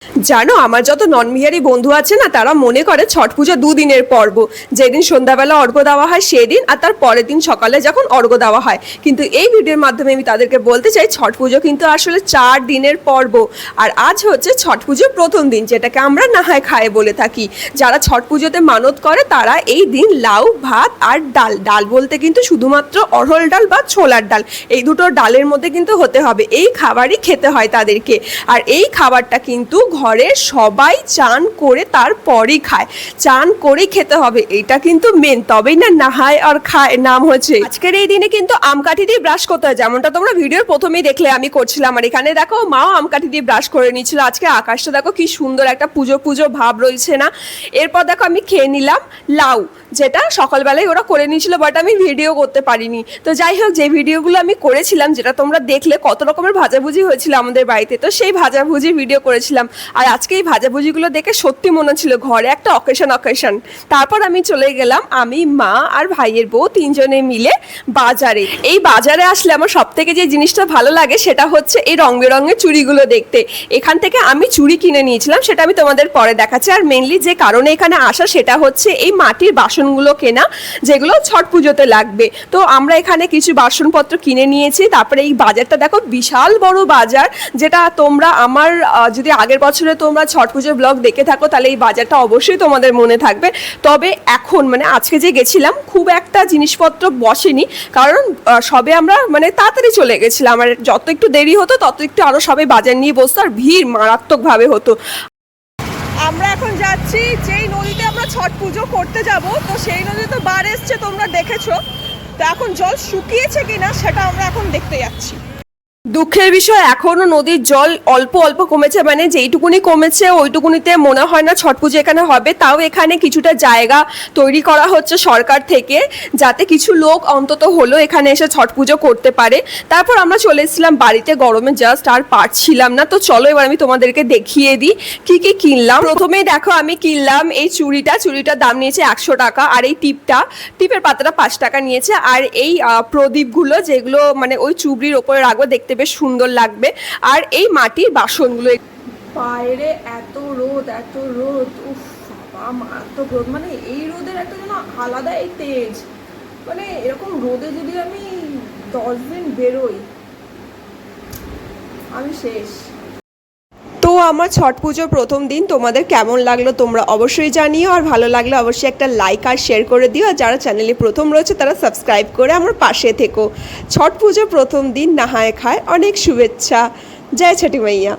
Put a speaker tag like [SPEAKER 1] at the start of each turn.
[SPEAKER 1] জানো, আমার যত ননবিহারি বন্ধু আছে না, তারা মনে করে ছট পুজো দুদিনের পর্ব। যেদিন সন্ধ্যাবেলা অর্ঘ্য দেওয়া হয় সেদিন, আর তার পরের দিন সকালে যখন অর্ঘ্য দেওয়া হয়। কিন্তু এই ভিডিওর মাধ্যমে আমি তাদেরকে বলতে চাই, ছট পুজো কিন্তু আসলে 4 দিনের পর্ব। আর আজ হচ্ছে ছট পুজোর প্রথম দিন, যেটাকে আমরা নাহায় খায় বলে থাকি। যারা ছট পুজোতে মানত করে তারা এই দিন লাউ, ভাত আর ডাল, ডাল বলতে কিন্তু শুধুমাত্র অড়হর ডাল বা ছোলার ডাল, এই দুটো ডালের মধ্যে কিন্তু হতে হবে। এই খাবারই খেতে হয় তাদেরকে। আর এই খাবারটা কিন্তু ঘরে সবাই চান করে তারপরই খায়, চান করেই খেতে হবে, এটা কিন্তু মেন, তবেই না নাহায় আর খায় নাম হচ্ছে। আজকের এই দিনে কিন্তু আমকাঠি দিয়ে ব্রাশ করতে হয়, যেমনটা তোমরা ভিডিওর প্রথমেই দেখলে আমি করছিলাম। আর এখানে দেখো মাও আমকাঠি দিয়ে ব্রাশ করে নিচ্ছিল। আজকে আকাশটা দেখো কি সুন্দর, একটা পুজো পুজো ভাব রয়েছে না। এরপর দেখো আমি খেয়ে নিলাম লাউ, যেটা সকালবেলায় ওরা করে নিয়েছিল, বাট আমি ভিডিও করতে পারিনি। তো যাই হোক, যে ভিডিওগুলো আমি করেছিলাম, যেটা তোমরা দেখলে কত রকমের ভাজাভুজি হয়েছিল আমাদের বাড়িতে, তো সেই ভাজাভুজি ভিডিও করেছিলাম। আর আজকে এই ভাজাভুজিগুলো দেখে সত্যি মনে হচ্ছিল ঘরে একটা অকেশন। তারপর আমি চলে গেলাম, আমি, মা আর ভাইয়ের বউ তিনজনে মিলে বাজারে। এই বাজারে আসলে আমার সব থেকে যে জিনিসটা ভালো লাগে সেটা হচ্ছে এই রং বেরঙের চুড়িগুলো দেখতে। এখান থেকে আমি চুড়ি কিনে নিয়েছিলাম, সেটা আমি তোমাদের পরে দেখাচ্ছি। আর মেনলি যে কারণে এখানে আসা সেটা হচ্ছে এই মাটির বাসনগুলো কেনা, যেগুলো ছট পুজোতে লাগবে। তো আমরা এখানে কিছু বাসনপত্র কিনে নিয়েছি। তারপরে এই বাজারটা দেখো, বিশাল বড় বাজার, যেটা তোমরা আমার যদি আগের বছরে তোমরা ছট পুজোর ব্লগ দেখে থাকো তাহলে এই বাজারটা অবশ্যই তোমাদের মনে থাকবে। তবে এখন মানে আজকে যে গেছিলাম খুব একটা জিনিসপত্র বসেনি, কারণ সবে আমরা মানে তাড়াতাড়ি চলে গেছিলাম। আর যত একটু দেরি হতো তত একটু আরও সবাই বাজার নিয়ে বসতো, আর ভিড় মারাত্মকভাবে হতো। আমরা এখন যাচ্ছি যেই নদীতে আমরা ছট পুজো করতে যাব, তো সেই নদীতে বার এসছে, তোমরা দেখেছো। তো এখন জল শুকিয়েছে কিনা সেটা আমরা এখন দেখতে যাচ্ছি। দুঃখের বিষয়, এখনো নদীর জল অল্প অল্প কমেছে, মানে যেইটুকুনি কমেছে ওইটুকুনিতে মনে হয় না ছট পুজো এখানে হবে। তাও এখানে কিছুটা জায়গা তৈরি করা হচ্ছে সরকার থেকে, যাতে কিছু লোক অন্তত হলো এখানে এসে ছট পুজো করতে পারে। তারপর আমরা চলে এসেছিলাম বাড়িতে, গরমে জাস্ট আর পারছিলাম না। তো চলো এবার আমি তোমাদেরকে দেখিয়ে দিই কি কি কিনলাম। প্রথমেই দেখো আমি কিনলাম এই চুড়িটার দাম নিয়েছে 100 টাকা। আর এই টিপের পাতাটা 5 টাকা নিয়েছে। আর এই প্রদীপগুলো, যেগুলো মানে ওই চুবড়ির ওপরে রাখবো, দেখতে বেশ সুন্দর লাগবে। আর এই মাটির বাসনগুলো, বাইরে এত রোদ, উফ বাবা মারাত্মক রোদ, মানে এই রোদের একটা যেন আলাদাই তেজ। মানে এরকম রোদে যদি আমি 10 দিন বেরোই, আমি শেষ। তো আমার ছট পুজোর প্রথম দিন তোমাদের কেমন লাগলো তোমরা অবশ্যই জানিও। আর ভালো লাগলে অবশ্যই একটা লাইক আর শেয়ার করে দিও। আর যারা চ্যানেলে প্রথম রয়েছে তারা সাবস্ক্রাইব করে আমার পাশে থেকো। ছট পুজোর প্রথম দিন নাহায় খায়, অনেক শুভেচ্ছা। জয় ছটি মাইয়া।